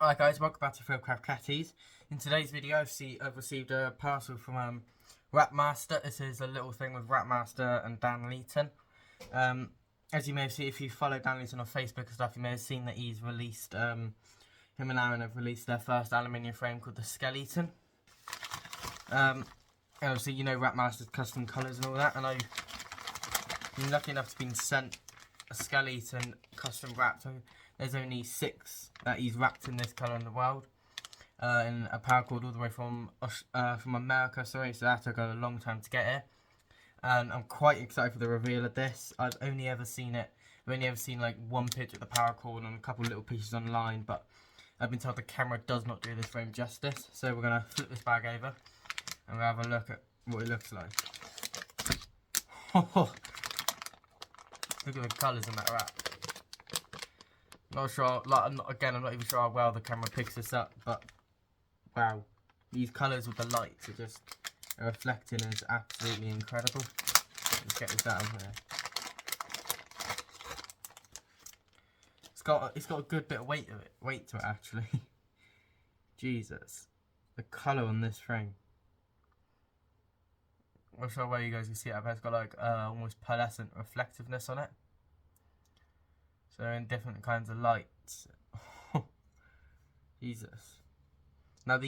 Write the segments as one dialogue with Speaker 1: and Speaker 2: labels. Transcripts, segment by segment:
Speaker 1: Alright guys, welcome back to Philcraft Catties. In today's video I've received a parcel from WrapMaster. This is a little thing with WrapMaster and Dan Leeton. As you may have seen, if you follow Dan Leeton on Facebook and stuff, you may have seen that he's released, him and Aaron have released their first aluminium frame called the Skeleighton. Obviously you know WrapMaster's custom colours and all that, and I've been lucky enough to be sent a Skeleighton custom wrapped. There's only 6 that he's wrapped in this colour in the world, in a paracord all the way from America, so that took a long time to get here. And I'm quite excited for the reveal of this. I've only ever seen like one picture of the paracord and a couple of little pieces online, but I've been told the camera does not do this frame justice. So we're going to flip this bag over and we'll have a look at what it looks like. Look at the colours in that wrap. Not sure, I'm not even sure how well the camera picks this up, but wow, these colours with the lights are just reflecting is absolutely incredible. Let's get this out of here. It's got a good bit of weight to it actually. Jesus, the colour on this frame. I'm not sure where you guys can see it, but it's got like almost pearlescent reflectiveness on it. So in different kinds of lights. Jesus. Now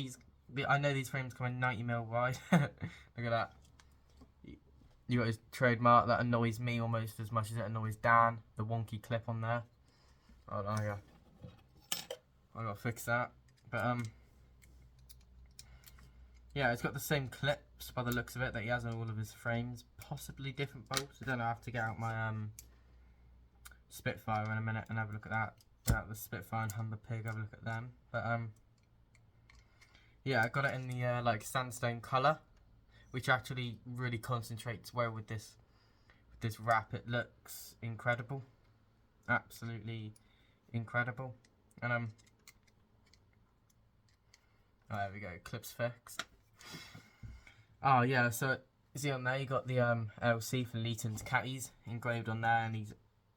Speaker 1: I know these frames come in 90mm wide. Look at that. You got his trademark that annoys me almost as much as it annoys Dan. The wonky clip on there. Oh yeah. I gotta fix that. But yeah, it's got the same clips by the looks of it that he has on all of his frames. Possibly different bolts. I don't know. I have to get out my Spitfire in a minute and have a look at that. The Spitfire and Humber Pig, have a look at them. But yeah, I got it in the like sandstone colour, which actually really concentrates well with this wrap. It looks incredible, absolutely incredible. And oh, there we go, clips fixed. Oh yeah, so you see on there you got the LC for Leeton's Catties engraved on there, and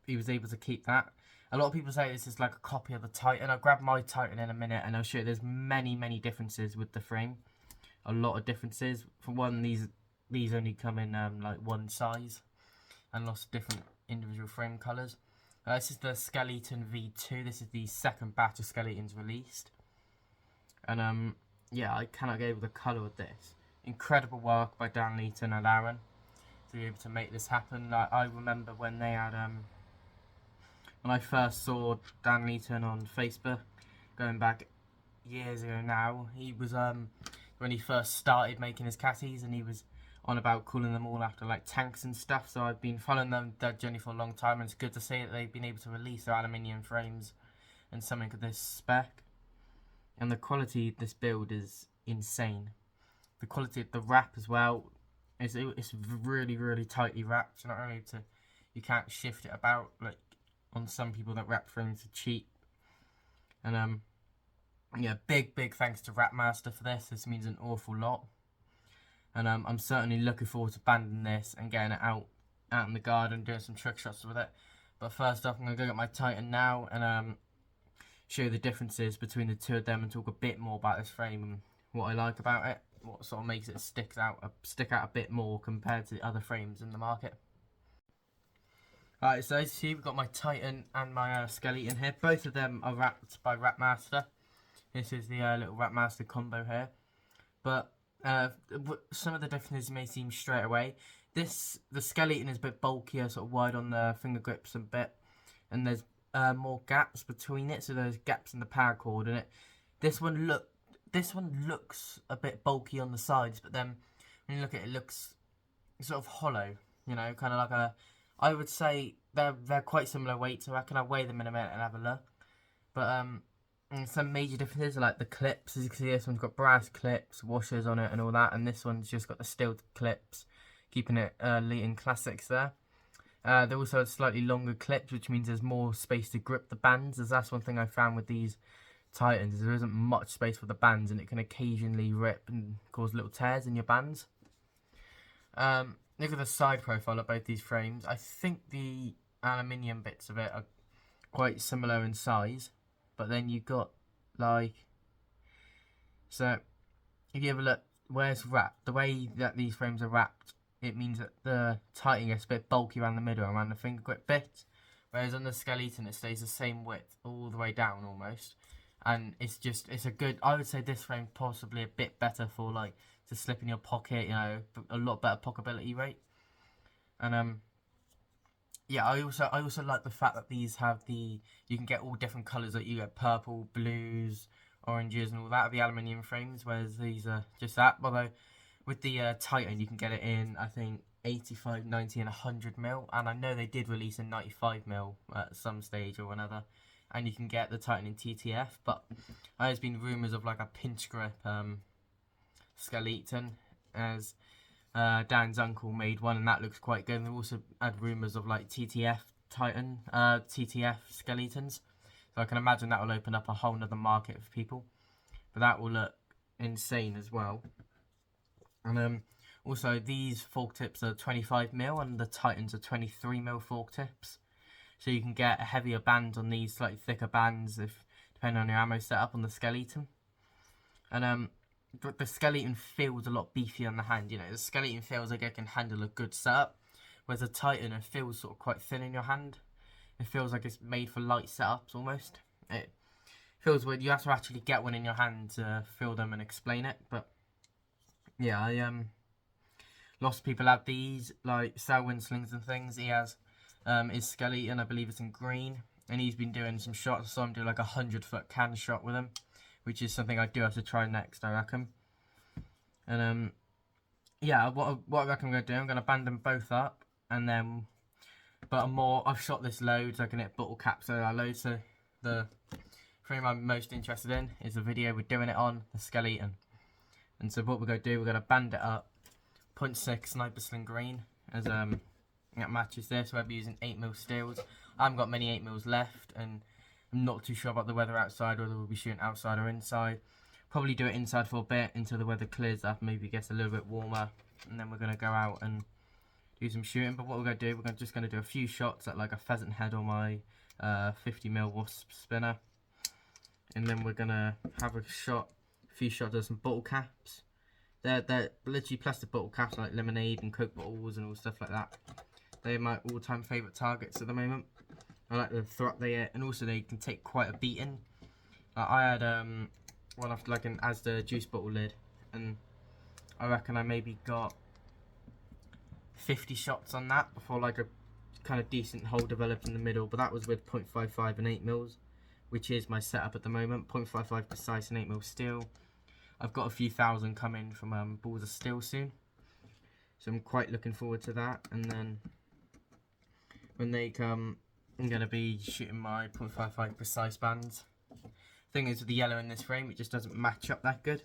Speaker 1: he was able to keep that. A lot of people say this is like a copy of the Titan. I'll grab my Titan in a minute and I'll show you there's many differences with the frame. A lot of differences. For one, these only come in like one size and lots of different individual frame colours. This is the Skeleighton V2. This is the second batch of Skeleightons released. And yeah, I cannot get over the colour with this. Incredible work by Dan Leeton and Aaron to be able to make this happen. Like, I remember when they had when I first saw Dan Leeton on Facebook, going back years ago now, he was when he first started making his catties, and he was on about calling them all after like tanks and stuff. So I've been following their journey for a long time, and it's good to see that they've been able to release their aluminium frames and something of this spec. And the quality of this build is insane. The quality of the wrap as well, it's really tightly wrapped. So not only you can't shift it about like on some people that wrap frames are cheap. And yeah, big thanks to WrapMaster for this. This means an awful lot. And I'm certainly looking forward to banding this and getting it out in the garden, doing some trick shots with it. But first off, I'm gonna go get my Titan now and show you the differences between the two of them and talk a bit more about this frame and what I like about it, what sort of makes it stick out a bit more compared to the other frames in the market. Alright, so as you see, we've got my Titan and my Skeleighton here. Both of them are wrapped by WrapMaster. This is the little WrapMaster combo here. But some of the differences may seem straight away. The Skeleighton is a bit bulkier, sort of wide on the finger grips a bit. And there's more gaps between it, so there's gaps in the paracord in it. This one looks a bit bulky on the sides, but then when you look at it, it looks sort of hollow, you know, kind of like I would say they're quite similar weight, so I can weigh them in a minute and have a look. But some major differences are like the clips. As you can see, this one's got brass clips, washers on it and all that, and this one's just got the steel clips, keeping it Leeton Classics there. They also have slightly longer clips, which means there's more space to grip the bands, as that's one thing I found with these Titans, is there isn't much space for the bands, and it can occasionally rip and cause little tears in your bands. Look at the side profile of both these frames. I think the aluminium bits of it are quite similar in size, but then you've got like, so if you have a look where it's wrapped, the way that these frames are wrapped, it means that the Titan gets a bit bulky around the middle, around the finger grip bit, whereas on the Skeleighton it stays the same width all the way down almost. And it's a good, I would say this frame possibly a bit better for like to slip in your pocket, you know, a lot better pocketability rate. And yeah, I also like the fact that these have you can get all different colours, like you get purple, blues, oranges and all that, the aluminium frames, whereas these are just that. Although with the Titan you can get it in, I think, 85, 90 and 100mm, and I know they did release a 95mm at some stage or another, and you can get the Titan in TTF, but there's been rumours of like a pinch grip Skeleighton, as Dan's uncle made one, and that looks quite good. And they've also had rumours of like TTF Titan, TTF Skeletons, so I can imagine that will open up a whole nother market for people, but that will look insane as well. And also these fork tips are 25mm and the Titans are 23mm fork tips, so you can get a heavier band on these, slightly thicker bands if depending on your ammo setup on the Skeleighton. And the Skeleighton feels a lot beefier on the hand. You know, the Skeleighton feels like it can handle a good setup, whereas the Titan, it feels sort of quite thin in your hand. It feels like it's made for light setups almost. It feels weird. You have to actually get one in your hand to feel them and explain it. But yeah, lots of people have these, like Selwyn Slings and things. He has his Skeleighton, I believe it's in green, and he's been doing some shots. So I'm doing like a 100-foot can shot with him, which is something I do have to try next, I reckon. And yeah, what I reckon I'm going to do, I'm going to band them both up, and then, but I've shot this loads, I can hit bottle caps, so I loads. So the frame I'm most interested in is the video we're doing it on, the Skeleighton. And so what we're going to do, we're going to band it up, 0.6 Sniper Sling green, as that matches this. So I'll be using 8mm steels. I haven't got many 8mm left, and I'm not too sure about the weather outside, whether we'll be shooting outside or inside. Probably do it inside for a bit until the weather clears up, maybe gets a little bit warmer, and then we're going to go out and do some shooting. But what we're going to do, we're just going to do a few shots at like a pheasant head on my 50mm Wasp spinner, and then we're going to have a few shots of some bottle caps. They're literally plastic bottle caps, like lemonade and Coke bottles and all stuff like that. They're my all-time favourite targets at the moment. I like the threat they hit, and also they can take quite a beating. I had one off like an Asda juice bottle lid, and I reckon I maybe got 50 shots on that before like a kind of decent hole developed in the middle. But that was with 0.55 and 8mm, which is my setup at the moment. 0.55 precise and 8mm steel. I've got a few thousand coming from balls of steel soon, so I'm quite looking forward to that. And then when they come, I'm going to be shooting my 0.55 precise bands. Thing is, with the yellow in this frame, it just doesn't match up that good.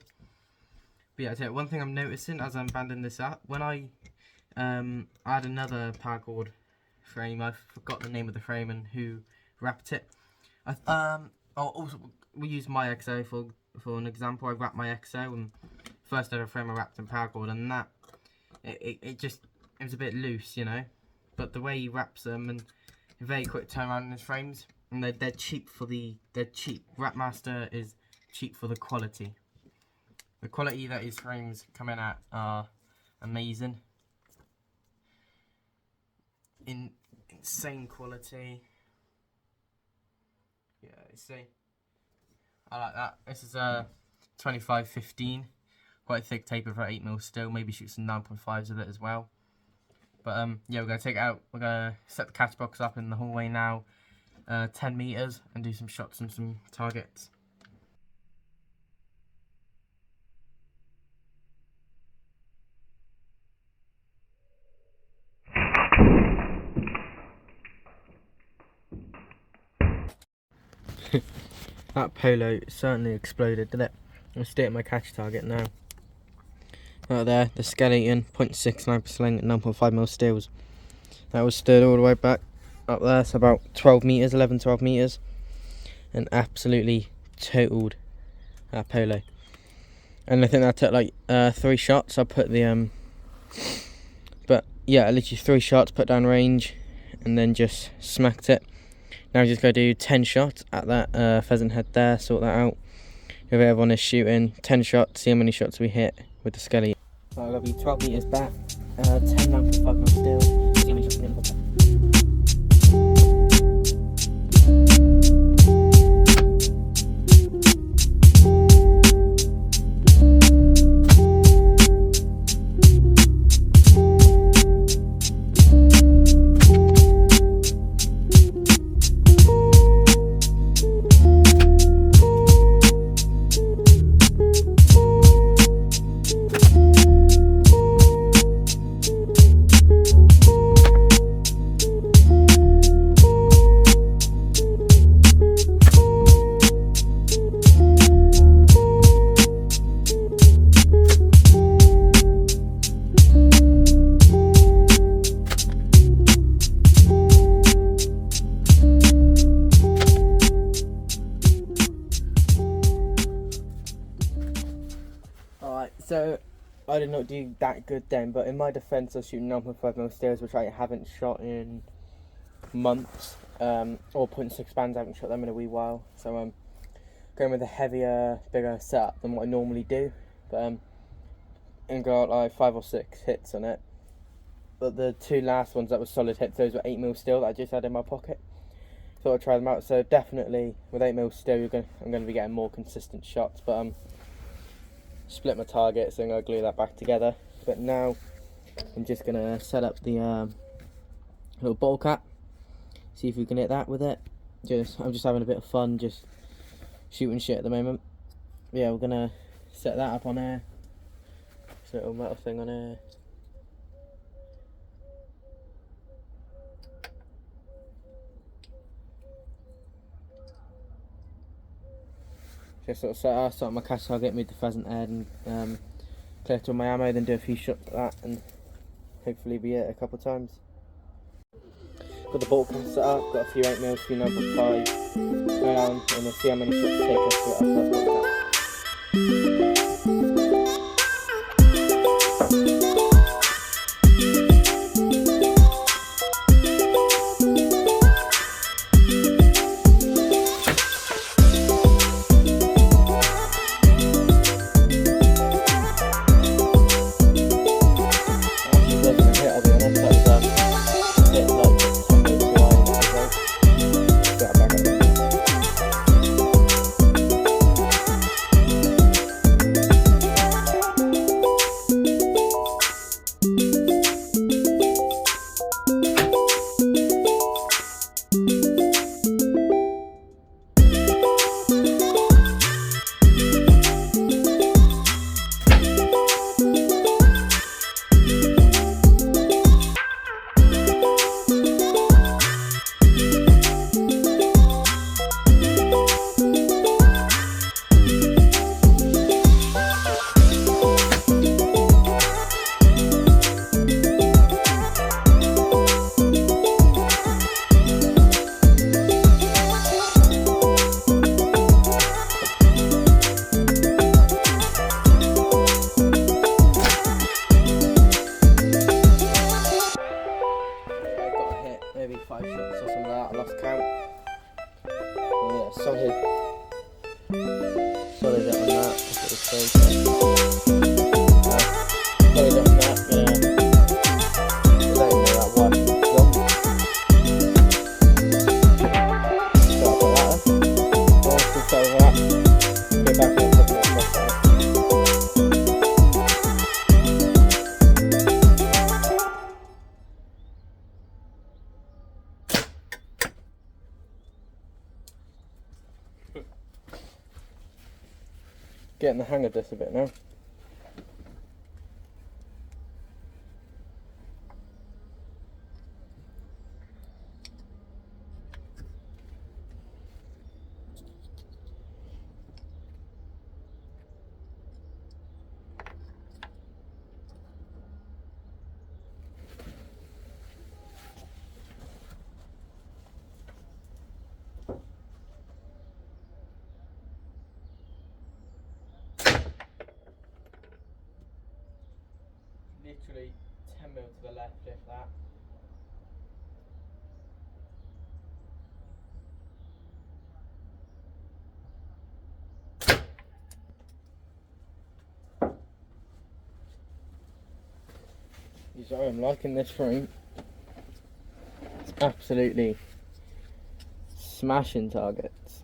Speaker 1: But yeah, I tell you, one thing I'm noticing as I'm banding this up, when I had another paracord frame, I forgot the name of the frame and who wrapped it. Also, we use my XO for an example. I wrapped my XO, and first ever frame I wrapped in paracord, and that it was a bit loose, you know. But the way he wraps them, and very quick turnaround in his frames, and they're cheap for they're cheap. WrapMaster is cheap for the quality. The quality that his frames come in at are amazing. Insane quality. Yeah, you see. I like that. This is a 25-15. Quite a thick taper for 8mm still. Maybe shoot some 9.5s with it as well. But yeah, we're going to take it out. We're going to set the catch box up in the hallway now, 10 meters, and do some shots and some targets. That polo certainly exploded, did it? I'll stay at my catch target now. Right there, the Skeleighton, 0.6 Sniper Sling and 9.5mm steels. That was stood all the way back up there, so about 12 meters, 11-12 meters, and absolutely totaled that polo. And I think that took like 3 shots. I put the but yeah, literally 3 shots, put down range, and then just smacked it. Now I'm just going to do 10 shots at that pheasant head there, sort that out, If everyone is shooting 10 shots, see how many shots we hit with the Skeleighton. So I'll be 12 metres back, 10 rounds for 5 mil steel, see how many shots we hit. So I did not do that good then, but in my defence I was shooting 9.5mm steels, which I haven't shot in months, or 0.6 bands, I haven't shot them in a wee while, so I'm going with a heavier, bigger setup than what I normally do, but and got like 5 or 6 hits on it. But the 2 last ones that were solid hits, those were 8mm steel that I just had in my pocket, so I'll try them out. So definitely with 8mm steel I'm going to be getting more consistent shots, but split my target, so I'm going to glue that back together. But now I'm just going to set up the little bottle cap, see if we can hit that with it. I'm just having a bit of fun, just shooting shit at the moment. Yeah, we're going to set that up on air, this little metal thing on air. Just sort of start my cast target, move the pheasant head, and clear to my ammo, then do a few shots at that, and hopefully be it a couple of times. Got the bolt cast set up, got a few 8mm, a few 9.5, go down, and we'll see how many shots take us to our first bolt cast. Maybe 5 shots or something like that, I lost count. Yeah, solid hit on that, that's what it's called. Solid hit on that, yeah. Letting me that one. Start with that. Also start with that. Get back in and put more stuff there. Getting the hang of this a bit now. Literally 10mm to the left, if that. So I'm liking this frame. It's absolutely smashing targets.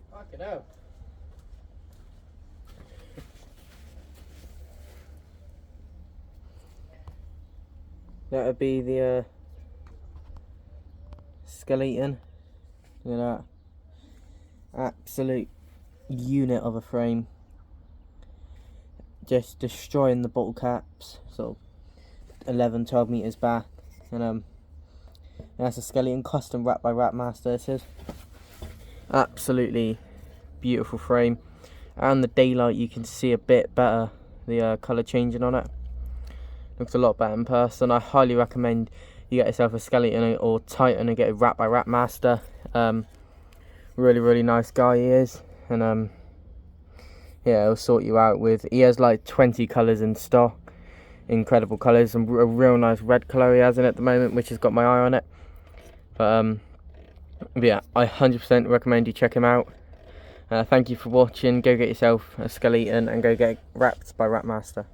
Speaker 1: Fuck it out. That would be the Skeleighton. Look at that. Absolute unit of a frame. Just destroying the bottle caps. Sort of 11, 12 meters back. And that's a Skeleighton custom wrap by WrapMaster. This is absolutely beautiful frame. And the daylight, you can see a bit better the colour changing on it. Looks a lot better in person. I highly recommend you get yourself a Skeleighton or Titan and get it wrapped by WrapMaster. Really nice guy he is, and yeah, he'll sort you out with. He has like 20 colours in stock, incredible colours, and a real nice red colour he has in at the moment, which has got my eye on it. But yeah, I 100% recommend you check him out. Thank you for watching. Go get yourself a Skeleighton and go get it wrapped by WrapMaster.